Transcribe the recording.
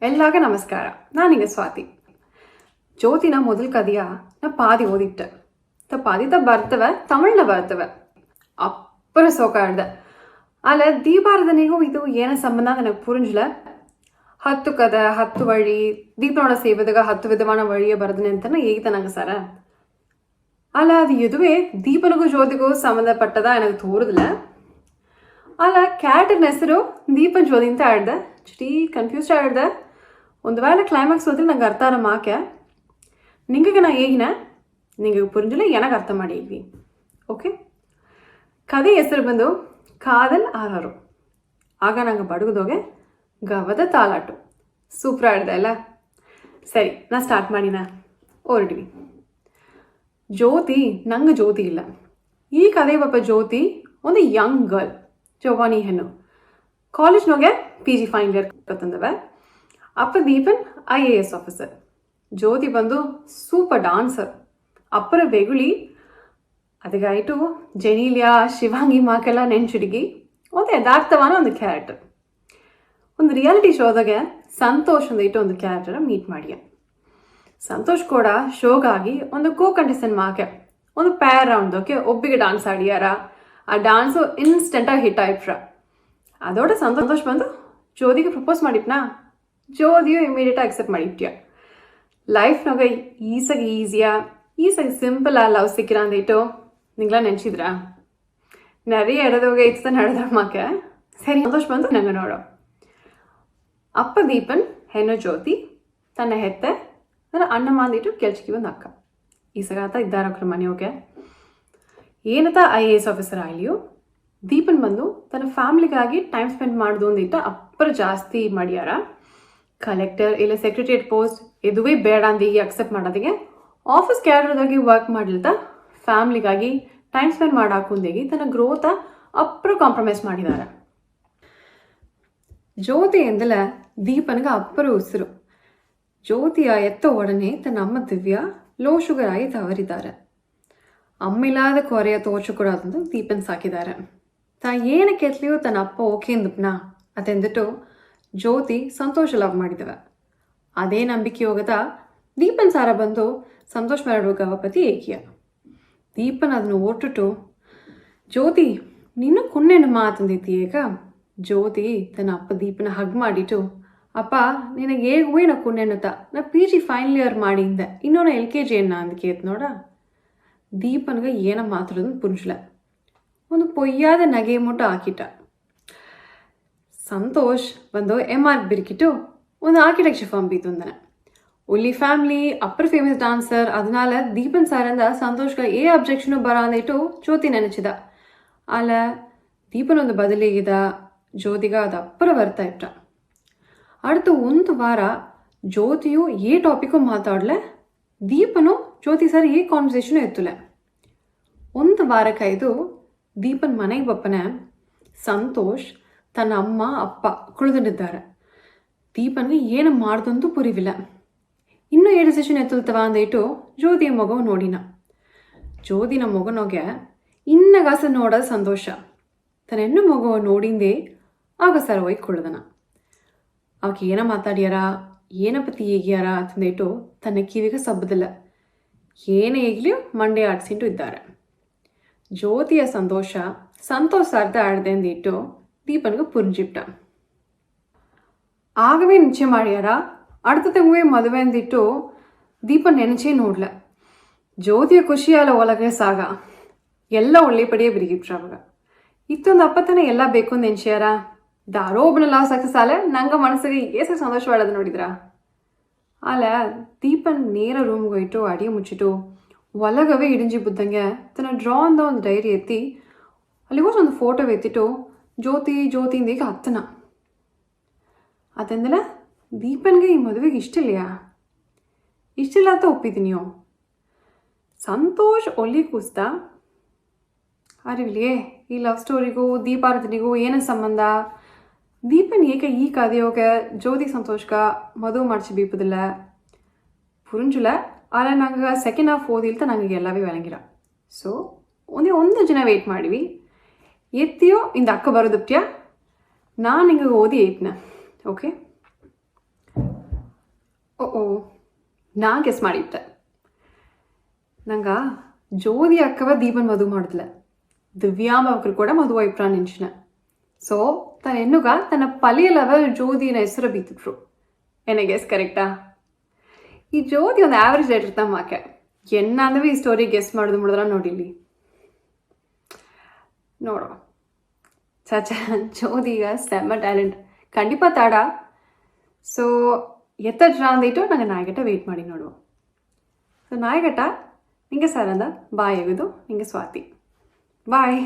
ಎಲ್ಲಾಗ ನಮಸ್ಕಾರ. ನಾನೀಗ ಸ್ವಾತಿ. ಜ್ಯೋತಿನ ಮೊದಲು ಕದಿಯ ನಾ ಪಾದಿ ಓದಿಟ್ಟೆ. ಪಾದಿತ ಬರ್ತವೆ, ತಮಿಳ್ನ ಬರ್ತವೆ. ಅಪ್ಪರ ಸೋಕಾಡ್ದೆ. ಅಲ್ಲ ದೀಪಾರಧನೆಗೂ ಇದು ಏನ ಸಂಬಂಧ ನನಗೆ ಪುರಿಂಜಲ. 10 ಕದ 10 ವഴി ದೀಪನೋಡ ಸೇವದಾಗ 10 ವಿಧವಾನ ವഴിಯ ಬರದನೆ ಅಂತ ಏಗಿತ ನಂಗೆ ಸರ. ಅಲ್ಲ ಅದು ಇದುವೇ ದೀಪನಿಗೂ ಜ್ಯೋತಿಗೂ ಸಂಬಂಧಪಟ್ಟದ ನನಗೆ ತೋರುದಿಲ್ಲ. ಅಲ್ಲ ಕ್ಯಾರೆಕ್ಟರ್ನ ಹೆಸರು ದೀಪನ್ ಜ್ಯೋತಿ ಅಂತ ಆಡ್ದೆ. ಚುಟಿ ಕನ್ಫ್ಯೂಸ್ಡ್ ಆಡ್ದೆ. ಒಂದು ವೇಳೆ ಕ್ಲೈಮ್ಯಾಕ್ಸ್ ಓದಿದ್ರೆ ನಂಗೆ ಅರ್ಥ ಆರ ಮಾಕೆ ನಿಂಗೆ ನಾ ಹೇಗಿನ ನಿಂಗೆ ಪುರಿಂಜಲ ಏನಾಗ ಅರ್ಥ ಮಾಡಿದ್ವಿ. ಓಕೆ, ಕಥೆ ಹೆಸರು ಬಂದು ಕಾದಲ್ ಆರಾರು. ಆಗ ನಂಗೆ ಬಡಗದೋಗೆ ಗವದ ತಾಲಾಟು. ಸೂಪರ್ ಆಡ್ದೆ ಅಲ್ಲ. ಸರಿ, ನಾ ಸ್ಟಾರ್ಟ್ ಮಾಡಿನ ಹೊರಟಿವಿ. ಜ್ಯೋತಿ ನಂಗೆ ಜ್ಯೋತಿ ಇಲ್ಲ. ಈ ಕಥೆ ಪಾಪ ಜ್ಯೋತಿ ಒಂದು ಯಂಗ್ ಗರ್ಲ್, ಜವಾನಿ ಹೆಣ್ಣು. ಕಾಲೇಜ್ನೋಗೆ PG ಫೈನಲ್ ಇಯರ್ ಕತ್ತಂದವೆ. ಅಪ್ಪ ದೀಪನ್ IAS ಆಫೀಸರ್. ಜ್ಯೋತಿ ಬಂದು ಸೂಪರ್ ಡಾನ್ಸರ್. ಅಪ್ಪರ ಬೆಗುಳಿ ಅದಗಾಯಿತು ಜೆನೀಲಿಯಾ ಶಿವಾಂಗಿ ಮಾಕೆಲ್ಲ ನೆನ್ಚಿಡಿಗಿ ಒಂದು ಯಥಾರ್ಥವಾನ ಒಂದು ಕ್ಯಾರೆಕ್ಟರ್. ಒಂದು ರಿಯಾಲಿಟಿ ಶೋದಾಗೆ ಸಂತೋಷ್ ಅಂದಿಟ್ಟು ಒಂದು ಕ್ಯಾರೆಕ್ಟರ್ ಮೀಟ್ ಮಾಡಿಯ. ಸಂತೋಷ್ ಕೂಡ ಶೋಗಾಗಿ ಒಂದು ಕಂಟೆಸ್ಟೆಂಟ್ ಮಾಕೆ ಒಂದು ಪ್ಯಾರ್ ರೌಂಡ್ದೋಕೆ ಒಬ್ಬಿಗೆ ಡಾನ್ಸ್ ಆಡಿಯಾರ. ಆ ಡಾನ್ಸು ಇನ್ಸ್ಟೆಂಟಾಗಿ ಹಿಟ್ ಆಯ್ಟ್ರ. ಅದೋட ಸಂತೋಷ್ ಬಂದು ಜ್ಯೋತಿಗೆ ಪ್ರಪೋಸ್ ಮಾಡಿಟ್ನಾ. ಜ್ಯೋತಿಯು ಇಮಿಡಿಯೇಟಾಗಿ ಅಕ್ಸೆಪ್ಟ್ ಮಾಡಿಟ್ಯ. ಲೈಫ್ನಾಗ ಈಸಾಗಿ ಸಿಂಪಲ್ ಆ ಲವ್ ಸಿಕ್ಕಿರ ಅಂದಿಟ್ಟು ನಿಂಗ್ಲ ನೆನ್ಸಿದ್ರಾ? நிறைய இடದೋಗೆ ಇತ್ತು ನಡೆದ್ರ ಮಾಕೆ. ಸರಿ, ಸಂತೋಷ್ ಬಂದು ನಂಗೆ ನೋಡೋ. ಅಪ್ಪ ದೀಪನ್ ಹೆಣ್ಣು ಜ್ಯೋತಿ ತನ್ನ ಹೆತ್ತೆ ನನ್ನ ಅಣ್ಣ ಮಾಂದಿಟ್ಟು ಕೆಲ್ಸಕ್ಕೆ ಒಂದು ಅಕ್ಕ. ಈಸಗಾತ ಇದ್ದಾರಕ್ರ ಮನೆಯೋಗೆ ಏನತ್ತ IAS ಆಫೀಸರ್ ಆಯ್ಲಿಯೋ. ದೀಪನ್ ಬಂದು ತನ್ನ ಫ್ಯಾಮಿಲಿಗಾಗಿ ಟೈಮ್ ಸ್ಪೆಂಡ್ ಮಾಡೋದು ಅಂದಿಟ್ಟು ಅಪ್ಪರ ಜಾಸ್ತಿ ಮಾಡ್ಯಾರ. ಕಲೆಕ್ಟರ್ ಇಲ್ಲ ಸೆಕ್ರೆಟರಿಯೇಟ್ ಪೋಸ್ಟ್ ಇದುವೇ ಬೇಡ ಅಂತ ಈಗ ಅಕ್ಸೆಪ್ಟ್ ಮಾಡೋದಿಗೆ ಆಫೀಸ್ ಕ್ಯಾಡರ್ದಾಗಿ ವರ್ಕ್ ಮಾಡಿಲ್ದ ಫ್ಯಾಮಿಲಿಗಾಗಿ ಟೈಮ್ ಸ್ಪೆಂಡ್ ಮಾಡಾಕುಂದೇಗಿ ತನ್ನ ಗ್ರೋತ ಅಪ್ಪರ ಕಾಂಪ್ರಮೈಸ್ ಮಾಡಿದ್ದಾರೆ. ಜ್ಯೋತಿ ಎಂದಲ ದೀಪನ್ಗೆ ಅಪ್ಪರ ಉಸಿರು. ಜ್ಯೋತಿಯ ಎತ್ತ ಒಡನೆ ತನ್ನ ಅಮ್ಮ ದಿವ್ಯಾ ಲೋ ಶುಗರ್ ಆಗಿ ತವರಿದ್ದಾರೆ. ಅಮ್ಮಿಲ್ಲದ ಕೊರೆಯ ತೋಚು ಕೂಡ ಅದೊಂದು ದೀಪನ್ ಸಾಕಿದ್ದಾರೆ. ತಾ ಏನಕ್ಕೆ ಎತ್ಲಿಯೋ ತನ್ನ ಅಪ್ಪ ಓಕೆ ಅಂದಪ್ನಾ ಅತೆಂದಿಟ್ಟು ಜ್ಯೋತಿ ಸಂತೋಷ ಲವ್ ಮಾಡಿದವ. ಅದೇ ನಂಬಿಕೆ ಹೋಗದ ದೀಪನ್ ಸಾರ ಬಂದು ಸಂತೋಷ್ ಮರಡುವ ಗವಪತಿ ಏಕಿಯ. ದೀಪನ್ ಅದನ್ನು ಓಟಿಟ್ಟು ಜ್ಯೋತಿ ನೀನು ಕೊನ್ನೆಣ್ಣು ಮಾತಂದಿತ್ತಿ ಏಕ. ಜ್ಯೋತಿ ತನ್ನ ಅಪ್ಪ ದೀಪನ ಹಗ್ ಮಾಡಿಟ್ಟು ಅಪ್ಪ ನಿನಗೆ ಹೇಗುವೇ ನಾ ಕೊನ್ನೆಣ್ಣುತ್ತ ನಾ PG ಫೈನಲ್ ಇಯರ್ ಮಾಡಿಂದೆ ಇನ್ನೊಂದು LKG ಎನ್ನ ಅಂದ್ಕೇತ್ ನೋಡ. ದೀಪನ್ಗೆ ಏನ ಮಾತಾಡೋದು ಪುಂಜಲ. ಒಂದು ಪೊಯ್ಯಾದ ನಗೆ ಮುಟ್ಟ ಹಾಕಿಟ್ಟ. ಸಂತೋಷ್ ಬಂದು MR ಬಿರಿಕಿಟ್ಟು ಒಂದು ಆರ್ಕಿಟೆಕ್ಚರ್ ಫಾರ್ಮ್ ಬೀತೊಂದನೆ. ಒಲ್ಲಿ ಫ್ಯಾಮಿಲಿ ಅಪ್ಪರ್ ಫೇಮಸ್ ಡಾನ್ಸರ್. ಅದನಾಲ ದೀಪನ್ ಸಾರಿಂದ ಸಂತೋಷ್ಗೆ ಅಬ್ಜೆಕ್ಷನು ಬರ ಅಂದಿಟ್ಟು ಜ್ಯೋತಿ ನೆನಚಿದ. ಅಲ್ಲ ದೀಪನ್ ಒಂದು ಬದಲಿಗಿದ. ಜ್ಯೋತಿಗ ಅದು ಅಪ್ಪರ ಬರ್ತಾ ಇಟ್ಟ. அடுத்து ಒಂದು ವಾರ ಜ್ಯೋತಿಯು ಟಾಪಿಕ್ಕು ಮಾತಾಡ್ಲೆ. ದೀಪನು ಜ್ಯೋತಿ ಸರ್ ಕಾನ್ವರ್ಸೇಷನು ಎತ್ತಲೆ. ಒಂದು ವಾರಕ್ಕಾಯ್ದು ದೀಪನ್ ಮನೆಗೆ ಬಪ್ಪನೆ ಸಂತೋಷ್ ತನ್ನ ಅಮ್ಮ ಅಪ್ಪ ಕುಳಿದಿದ್ದಾರೆ. ದೀಪನ್ಗೆ ಏನು ಮಾಡ್ದಂತೂ ಪುರಿವಿಲ್ಲ. ಇನ್ನೂ 7 ಸೆಷನ್ ಎತ್ತಲ್ತವ ಅಂದಿಟ್ಟು ಜ್ಯೋತಿಯ ಮಗವು ನೋಡಿನ. ಜ್ಯೋತಿನ ಮಗನೋಗೆ ಇನ್ನಗಾಸ ನೋಡೋದು ಸಂತೋಷ. ತನ್ನ ಹೆಣ್ಣು ಮಗವ ನೋಡಿಂದೇ ಆಗ ಸರ್ ಹೋಗಿ ಕುಳ್ದನ. ಆಕೆ ಏನ ಮಾತಾಡ್ಯಾರ ಏನಪತಿ ಹೇಗ್ಯಾರ ಅಂತಂದಿಟ್ಟು ತನ್ನ ಕಿವಿಗೆ ಸಬ್ಬದಿಲ್ಲ. ಏನೇ ಈಗಲೂ ಮಂಡೆ ಆಡ್ಸಿಂಟು ಇದ್ದಾರೆ. ಜ್ಯೋತಿಯ ಸಂತೋಷ ಅರ್ಧ ಆಡ್ದೆ ಅಂದಿಟ್ಟು ದೀಪನ್ಗೆ ಪುಂಜಿಟ್ಟ. ಆಗವೇ ನಿಶ್ಚಯ ಮಾಡ್ಯಾರ. அடுத்தவங்க ಮದುವೆ ಅಂದಿಟ್ಟು ದೀಪನ್ ನೆನಚೇ ನೋಡ್ಲ. ಜ್ಯೋತಿಯ ಖುಷಿಯಲ್ಲ ಒಳಗೆ ಸಾಗ ಎಲ್ಲ ಒಳ್ಳೆ ಪಡಿಯ ಬಿರಿಗಿಟ್ರ. ಅವಾಗ ಇತ್ತೊಂದು ಅಪ್ಪತನ ಎಲ್ಲ ಬೇಕು ಅಂತ ನೆನ್ಸ್ಯಾರ. ದಾರೋ ಒಬ್ಬನೆಲ್ಲ ಸಕ್ಸಸ್ ಆಲೆ ನಂಗೆ ಮನಸ್ಸಿಗೆ ಏಸ ಸಂತೋಷವಾಡೋದು ನೋಡಿದ್ರ. ಅಲ್ಲ ದೀಪನ್ ನೇರ ರೂಮ್ಗೆ ಹೋಯ್ತು ಅಡಿಗೆ ಮುಚ್ಚಿಟ್ಟು ಒಳಗವೇ ಇಡಿಂಜಿ ಬುದ್ದಂಗೆ ತನ್ನ ಡ್ರಾ ಅಂದ ಒಂದು ಡೈರಿ ಎತ್ತಿ ಅಲ್ಲಿಗೋಸ್ ಒಂದು ಫೋಟೋ ಎತ್ತಿಟ್ಟು ಜ್ಯೋತಿಯಿಂದ ಈಗ ಹತ್ತನ. ಅದೆಂದಲ ದೀಪನ್ಗೆ ಈ ಮದುವೆಗೆ ಇಷ್ಟಿಲ್ಲ ಅಂತ ಒಪ್ಪಿದ್ದೀನಿಯೋ. ಸಂತೋಷ್ ಒಲ್ಲಿ ಕೂಸ್ತ ಅರಿವಿಲಿಯೇ ಈ ಲವ್ ಸ್ಟೋರಿಗೂ ದೀಪಾರಧನೆಗೂ ಏನ ಸಂಬಂಧ. ದೀಪನ್ ಏಕೆ ಈ ಕಥೆಯೋಗೆ ಜ್ಯೋತಿ ಸಂತೋಷ್ಗ ಮದುವೆ ಮಾಡಿಸಿ ಬೀಪದಿಲ್ಲ ಪುರುಂಜುಲ. ಅಲ್ಲ ನಂಗೆ ಸೆಕೆಂಡ್ ಹಾಫ್ ಓದಿಲ್ತ ನನಗೆ ಎಲ್ಲವೇ ಬೆಳಂಗಿರ. ಸೊ ಒಂದು ಜನ ವೆಯ್ಟ್ ಮಾಡಿವಿ. ಎತ್ತಿಯೋ ಇಂದ ಅಕ್ಕ ಬರೋದಪ್ಟ್ಯಾ ನಾನು ಹಿಂಗೆ ಓದಿ ಏಟ್ನ. ಓಕೆ, ಓ ನಾ ಗೆಸ್ ಮಾಡಿಟ್ಟೆ. ನಂಗೆ ಜ್ಯೋತಿ ಅಕ್ಕವ ದೀಪನ್ ಮದುವೆ ಮಾಡಿದ್ಲೆ, ದಿವ್ಯಾಮವ್ರು ಕೂಡ ಮದುವೆ ಇಪ್ರ ನಿಂಚಿನ. ಸೊ ತನ್ನ ಹೆಣ್ಣುಗ ತನ್ನ ಪಲಿಯಲವ ಜ್ಯೋತಿನ ಹೆಸರು ಬೀತಿಟ್ರು. ಏನೇ ಗೆಸ್ ಕರೆಕ್ಟಾ? ಈ ಜ್ಯೋತಿ ಒಂದು ಆವ್ರೇಜ್ ರೇಟ್ ಇರ್ತಾವ ಮಾಕೆ. ಎನ್ನಂದವೇ ಈ ಸ್ಟೋರಿ ಗೆಸ್ ಮಾಡೋದು ಮುಡಿದ್ರ ನೋಡಿಲ್ಲಿ ನೋಡು. ಚಾಚಾ ಜ್ಯೋತಿಗ ಸೆಮ್ಮ ಟ್ಯಾಲೆಂಟ್ ಕಂಡಿಪ ತಾಡ. ಸೊ ಎತ್ತಜ್ರ ಅಂದಿಟ್ಟು ನಂಗೆ ನಾಯಗಟ್ಟ ವೆಯ್ಟ್ ಮಾಡಿ ನೋಡುವ. ಸೊ ನಾಯಗಟ್ಟ ನಿಂಗೆ ಸರ್ ಅಂದ ಬಾಯ್ ಆಗೋದು ನಿಂಗೆ ಸ್ವಾತಿ. ಬಾಯ್.